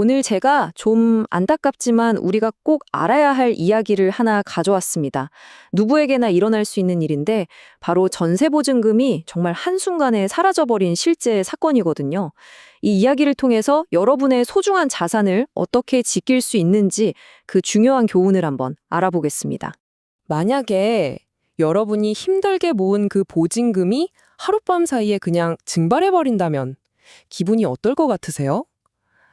오늘 제가 좀 안타깝지만 우리가 꼭 알아야 할 이야기를 하나 가져왔습니다. 누구에게나 일어날 수 있는 일인데 바로 전세보증금이 정말 한순간에 사라져버린 실제 사건이거든요. 이 이야기를 통해서 여러분의 소중한 자산을 어떻게 지킬 수 있는지 그 중요한 교훈을 한번 알아보겠습니다. 만약에 여러분이 힘들게 모은 그 보증금이 하룻밤 사이에 그냥 증발해버린다면 기분이 어떨 것 같으세요?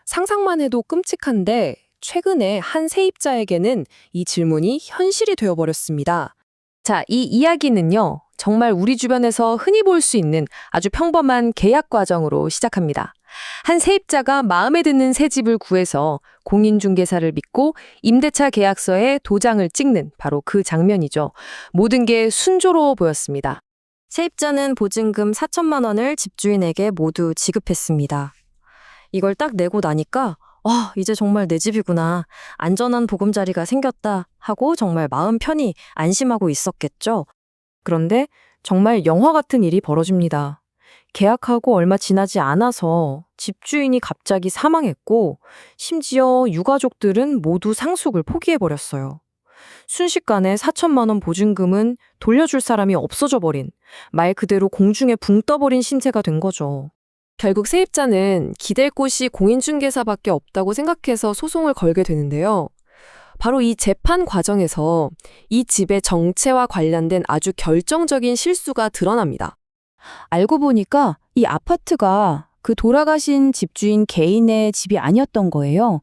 상상만 해도 끔찍한데 최근에 한 세입자에게는 이 질문이 현실이 되어버렸습니다. 자, 이 이야기는요, 정말 우리 주변에서 흔히 볼 수 있는 아주 평범한 계약 과정으로 시작합니다. 한 세입자가 마음에 드는 새 집을 구해서 공인중개사를 믿고 임대차 계약서에 도장을 찍는 바로 그 장면이죠. 모든 게 순조로워 보였습니다. 세입자는 보증금 4천만 원을 집주인에게 모두 지급했습니다. 이걸 딱 내고 나니까 이제 정말 내 집이구나. 안전한 보금자리가 생겼다 하고 정말 마음 편히 안심하고 있었겠죠. 그런데 정말 영화 같은 일이 벌어집니다. 계약하고 얼마 지나지 않아서 집주인이 갑자기 사망했고 심지어 유가족들은 모두 상속을 포기해버렸어요. 순식간에 4천만 원 보증금은 돌려줄 사람이 없어져 버린, 말 그대로 공중에 붕 떠버린 신세가 된 거죠. 결국 세입자는 기댈 곳이 공인중개사밖에 없다고 생각해서 소송을 걸게 되는데요. 바로 이 재판 과정에서 이 집의 정체와 관련된 아주 결정적인 실수가 드러납니다. 알고 보니까 이 아파트가 그 돌아가신 집주인 개인의 집이 아니었던 거예요.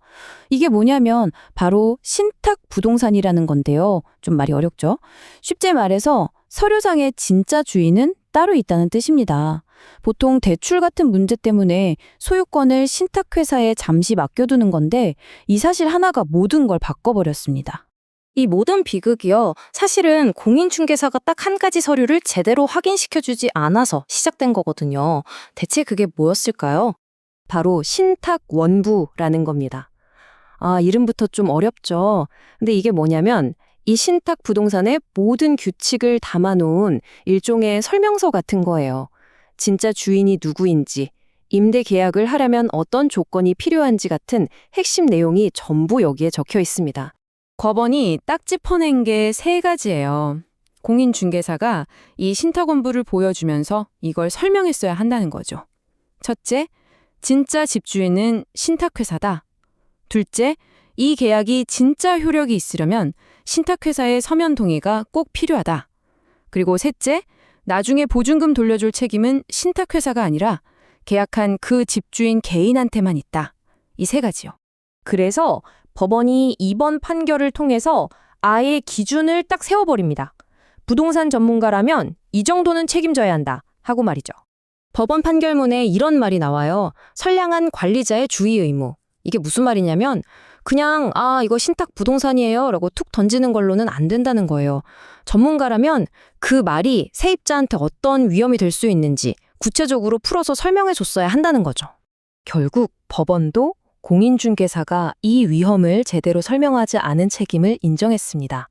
이게 뭐냐면 바로 신탁 부동산이라는 건데요. 좀 말이 어렵죠? 쉽게 말해서 서류상의 진짜 주인은 따로 있다는 뜻입니다. 보통 대출 같은 문제 때문에 소유권을 신탁회사에 잠시 맡겨두는 건데 이 사실 하나가 모든 걸 바꿔버렸습니다. 이 모든 비극이요, 사실은 공인중개사가 딱 한 가지 서류를 제대로 확인시켜주지 않아서 시작된 거거든요. 대체 그게 뭐였을까요? 바로 신탁원부라는 겁니다. 이름부터 좀 어렵죠. 근데 이게 뭐냐면 이 신탁 부동산의 모든 규칙을 담아놓은 일종의 설명서 같은 거예요. 진짜 주인이 누구인지, 임대 계약을 하려면 어떤 조건이 필요한지 같은 핵심 내용이 전부 여기에 적혀 있습니다. 법원이 딱 짚어낸 게 3가지예요. 공인중개사가 이 신탁원부를 보여주면서 이걸 설명했어야 한다는 거죠. 첫째, 진짜 집주인은 신탁회사다. 둘째, 이 계약이 진짜 효력이 있으려면 신탁회사의 서면 동의가 꼭 필요하다. 그리고 셋째, 나중에 보증금 돌려줄 책임은 신탁회사가 아니라 계약한 그 집주인 개인한테만 있다. 이 3가지요. 그래서 법원이 이번 판결을 통해서 아예 기준을 딱 세워버립니다. 부동산 전문가라면 이 정도는 책임져야 한다 하고 말이죠. 법원 판결문에 이런 말이 나와요. 선량한 관리자의 주의 의무. 이게 무슨 말이냐면 그냥 이거 신탁 부동산이에요 라고 툭 던지는 걸로는 안 된다는 거예요. 전문가라면 그 말이 세입자한테 어떤 위험이 될 수 있는지 구체적으로 풀어서 설명해 줬어야 한다는 거죠. 결국 법원도 공인중개사가 이 위험을 제대로 설명하지 않은 책임을 인정했습니다.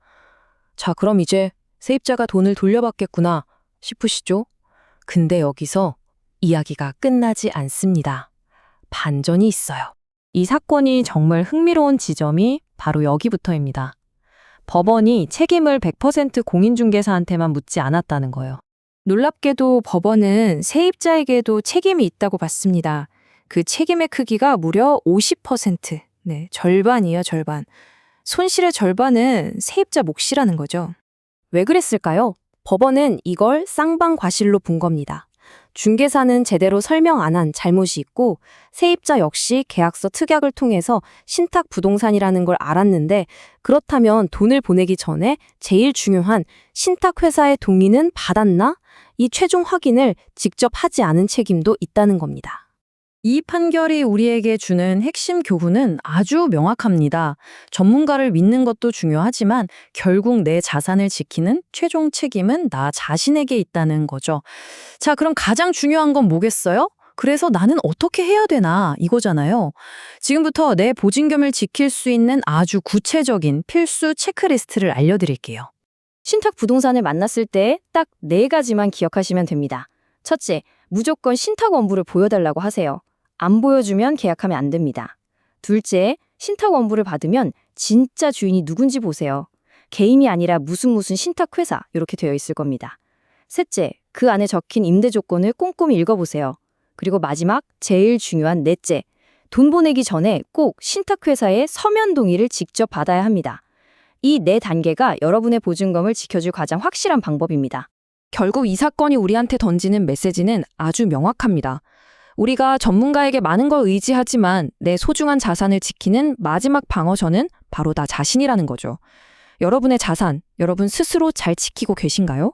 자, 그럼 이제 세입자가 돈을 돌려받겠구나 싶으시죠? 근데 여기서 이야기가 끝나지 않습니다. 반전이 있어요. 이 사건이 정말 흥미로운 지점이 바로 여기부터입니다. 법원이 책임을 100% 공인중개사한테만 묻지 않았다는 거예요. 놀랍게도 법원은 세입자에게도 책임이 있다고 봤습니다. 그 책임의 크기가 무려 50%. 네, 절반이에요, 절반. 손실의 절반은 세입자 몫이라는 거죠. 왜 그랬을까요? 법원은 이걸 쌍방과실로 본 겁니다. 중개사는 제대로 설명 안 한 잘못이 있고 세입자 역시 계약서 특약을 통해서 신탁 부동산이라는 걸 알았는데 그렇다면 돈을 보내기 전에 제일 중요한 신탁회사의 동의는 받았나? 이 최종 확인을 직접 하지 않은 책임도 있다는 겁니다. 이 판결이 우리에게 주는 핵심 교훈은 아주 명확합니다. 전문가를 믿는 것도 중요하지만 결국 내 자산을 지키는 최종 책임은 나 자신에게 있다는 거죠. 자, 그럼 가장 중요한 건 뭐겠어요? 그래서 나는 어떻게 해야 되나 이거잖아요. 지금부터 내 보증금을 지킬 수 있는 아주 구체적인 필수 체크리스트를 알려드릴게요. 신탁 부동산을 만났을 때 딱 4가지만 기억하시면 됩니다. 첫째, 무조건 신탁 원부를 보여달라고 하세요. 안 보여주면 계약하면 안 됩니다. 둘째, 신탁 원부를 받으면 진짜 주인이 누군지 보세요. 개인이 아니라 무슨 신탁회사 이렇게 되어 있을 겁니다. 셋째, 그 안에 적힌 임대 조건을 꼼꼼히 읽어보세요. 그리고 마지막, 제일 중요한 넷째, 돈 보내기 전에 꼭 신탁회사의 서면 동의를 직접 받아야 합니다. 이 네 단계가 여러분의 보증금을 지켜줄 가장 확실한 방법입니다. 결국 이 사건이 우리한테 던지는 메시지는 아주 명확합니다. 우리가 전문가에게 많은 걸 의지하지만 내 소중한 자산을 지키는 마지막 방어선은 바로 나 자신이라는 거죠. 여러분의 자산, 여러분 스스로 잘 지키고 계신가요?